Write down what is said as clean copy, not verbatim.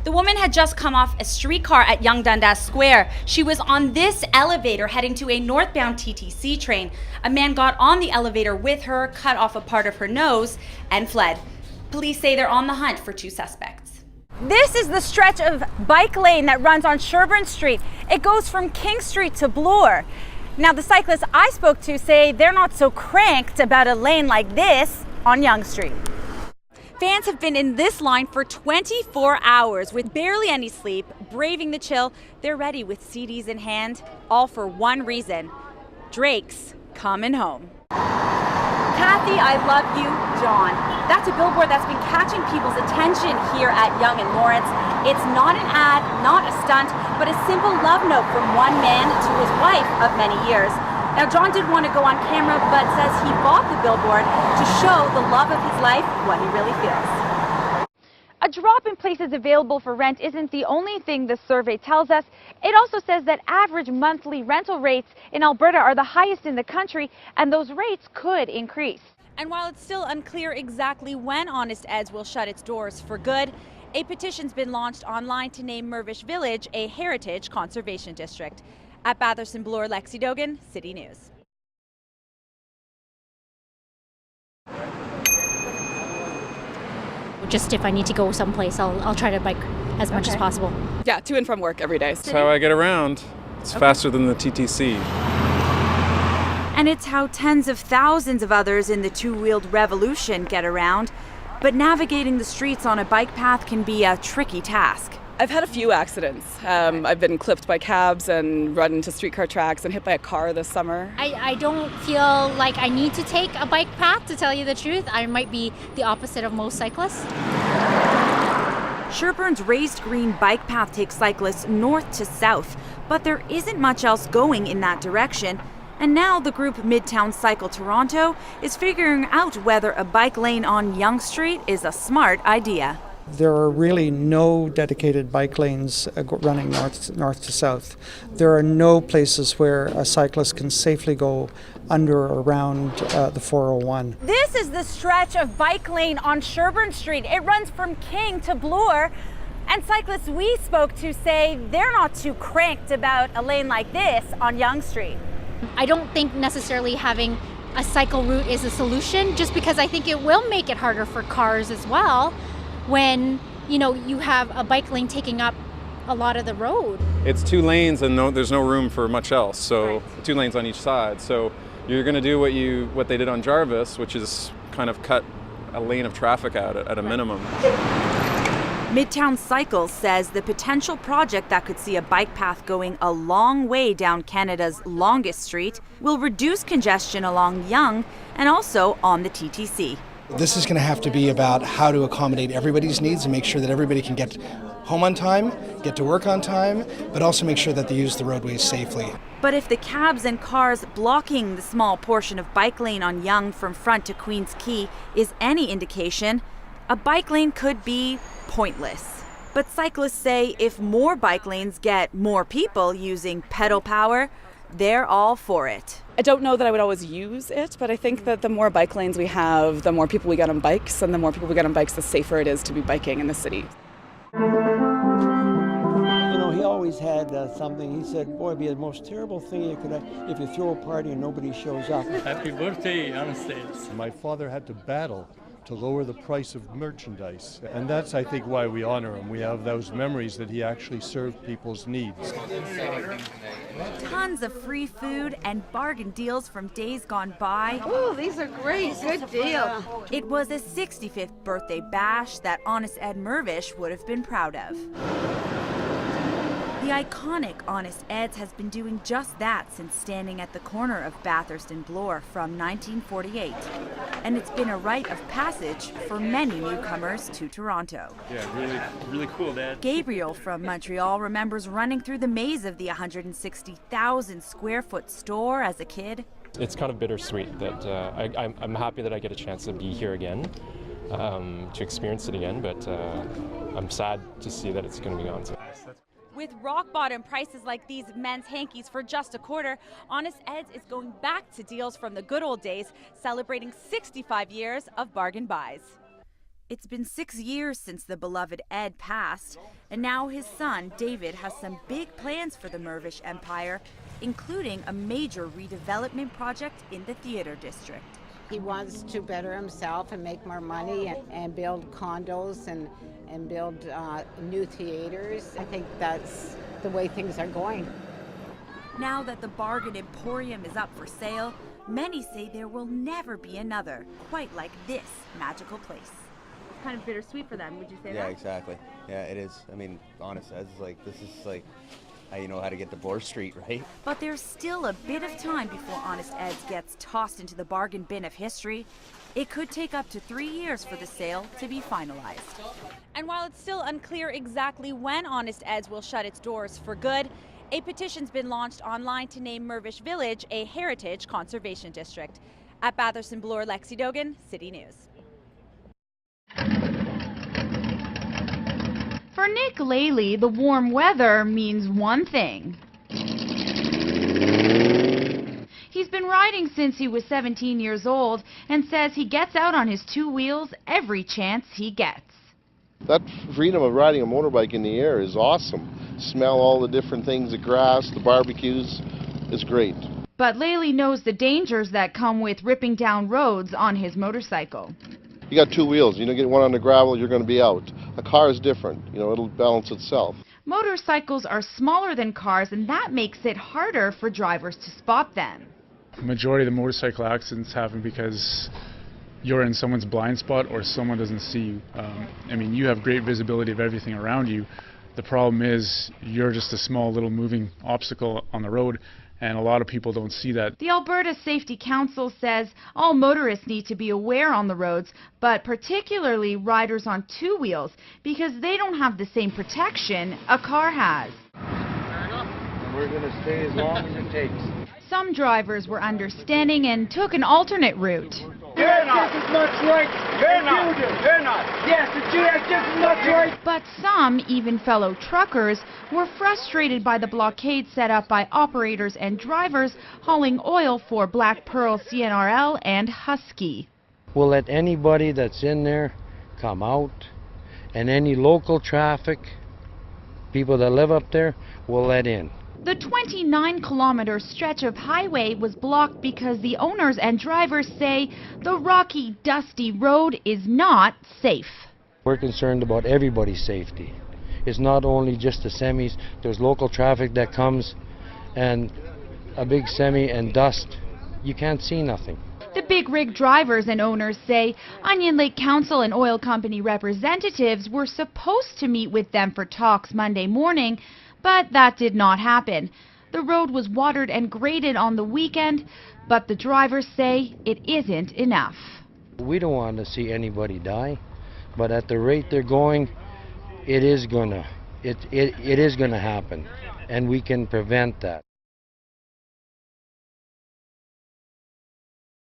The woman had just come off a streetcar at Yonge Dundas Square. She was on this elevator heading to a northbound TTC train. A man got on the elevator with her, cut off a part of her nose, and fled. Police say they're on the hunt for 2 suspects. This is the stretch of bike lane that runs on Sherbourne Street. It goes from King Street to Bloor. Now, the cyclists I spoke to say they're not so cranked about a lane like this on Yonge Street. Fans have been in this line for 24 hours with barely any sleep, braving the chill. They're ready with CDs in hand, all for one reason: Drake's coming home. Kathy, I love you, John. That's a billboard that's been catching people's attention here at Yonge and Lawrence. It's not an ad, not a stunt, but a simple love note from one man to his wife of many years. Now, John didn't want to go on camera, but says he bought the billboard to show the love of his life, what he really feels. A drop in places available for rent isn't the only thing the survey tells us. It also says that average monthly rental rates in Alberta are the highest in the country, and those rates could increase. And while it's still unclear exactly when Honest Ed's will shut its doors for good, a petition's been launched online to name Mirvish Village a Heritage Conservation District. At Bathurst and Bloor, Lexi Dogan, City News. Just if I need to go someplace, I'll try to bike as much as possible. Yeah, to and from work every day. That's how I get around. It's faster than the TTC. And it's how tens of thousands of others in the two-wheeled revolution get around. But navigating the streets on a bike path can be a tricky task. I've had a few accidents. I've been clipped by cabs and run into streetcar tracks and hit by a car this summer. I don't feel like I need to take a bike path, to tell you the truth. I might be the opposite of most cyclists. Sherbourne's raised green bike path takes cyclists north to south, but there isn't much else going in that direction. And now the group Midtown Cycle Toronto is figuring out whether a bike lane on Yonge Street is a smart idea. There are really no dedicated bike lanes running north to south. There are no places where a cyclist can safely go under or around the 401. This is the stretch of bike lane on Sherbourne Street. It runs from King to Bloor. And cyclists we spoke to say they're not too cranked about a lane like this on Yonge Street. I don't think necessarily having a cycle route is a solution, just because I think it will make it harder for cars as well when, you have a bike lane taking up a lot of the road. It's 2 lanes and there's no room for much else. So right. 2 lanes on each side. So you're going to do what they did on Jarvis, which is kind of cut a lane of traffic out at a minimum. Midtown Cycles says the potential project that could see a bike path going a long way down Canada's longest street will reduce congestion along Yonge and also on the TTC. This is going to have to be about how to accommodate everybody's needs and make sure that everybody can get home on time, get to work on time, but also make sure that they use the roadways safely. But if the cabs and cars blocking the small portion of bike lane on Yonge from Front to Queens Quay is any indication, a bike lane could be pointless. But cyclists say if more bike lanes get more people using pedal power, they're all for it. I don't know that I would always use it, but I think that the more bike lanes we have, the more people we get on bikes, and the more people we get on bikes, the safer it is to be biking in the city. He always had something. He said, boy, it'd be the most terrible thing you could have if you throw a party and nobody shows up. Happy birthday, Anastasia. My father had to battle to lower the price of merchandise. And that's, I think, why we honor him. We have those memories that he actually served people's needs. Tons of free food and bargain deals from days gone by. Oh, these are great. Good deal. It was a 65th birthday bash that Honest Ed Mirvish would have been proud of. The iconic Honest Ed's has been doing just that since standing at the corner of Bathurst and Bloor from 1948. And it's been a rite of passage for many newcomers to Toronto. Yeah, really cool, Dad. Gabriel from Montreal remembers running through the maze of the 160,000 square foot store as a kid. It's kind of bittersweet that I'm happy that I get a chance to be here again, to experience it again, but I'm sad to see that it's going to be gone. With rock-bottom prices like these men's hankies for just $0.25, Honest Ed's is going back to deals from the good old days, celebrating 65 years of bargain buys. It's been 6 years since the beloved Ed passed, and now his son, David, has some big plans for the Mirvish Empire, including a major redevelopment project in the theater district. He wants to better himself and make more money and build condos and build new theaters. I think that's the way things are going. Now that the Bargain Emporium is up for sale, many say there will never be another quite like this magical place. Kind of bittersweet for them, would you say that? Yeah, exactly. Yeah, it is. I mean, honest, it's like, this is like how you know how to get to Bloor Street, right? But there's still a bit of time before Honest Ed's gets tossed into the bargain bin of history. It could take up to 3 years for the sale to be finalized. And while it's still unclear exactly when Honest Ed's will shut its doors for good, a petition's been launched online to name Mirvish Village a Heritage Conservation District. At Batherson Bloor, Lexi Dogan, City News. For Nick Laley, the warm weather means one thing. He's been riding since he was 17 years old and says he gets out on his two wheels every chance he gets. That freedom of riding a motorbike in the air is awesome. Smell all the different things, the grass, the barbecues, is great. But Laley knows the dangers that come with ripping down roads on his motorcycle. You got two wheels, you get one on the gravel, you're going to be out. A car is different, it'll balance itself. Motorcycles are smaller than cars, and that makes it harder for drivers to spot them. The majority of the motorcycle accidents happen because you're in someone's blind spot or someone doesn't see you. I mean, you have great visibility of everything around you. The problem is you're just a small little moving obstacle on the road, and a lot of people don't see that. The Alberta Safety Council says all motorists need to be aware on the roads, but particularly riders on two wheels, because they don't have the same protection a car has. Fair enough. And we're going to stay as long as it takes. Some drivers were understanding and took an alternate route. You're not just as much right. You're not. You're not. Yes, it's you that's just as much right. But some, even fellow truckers, were frustrated by the blockade set up by operators and drivers hauling oil for Black Pearl CNRL and Husky. We'll let anybody that's in there come out, and any local traffic, people that live up there, we'll let in. The 29-kilometer stretch of highway was blocked because the owners and drivers say the rocky, dusty road is not safe. We're concerned about everybody's safety. It's not only just the semis. There's local traffic that comes, and a big semi and dust, you can't see nothing. The big rig drivers and owners say Onion Lake Council and oil company representatives were supposed to meet with them for talks Monday morning, but that did not happen. The road was watered and graded on the weekend, but the drivers say it isn't enough. We don't want to see anybody die, but at the rate they're going, it is gonna happen, and we can prevent that.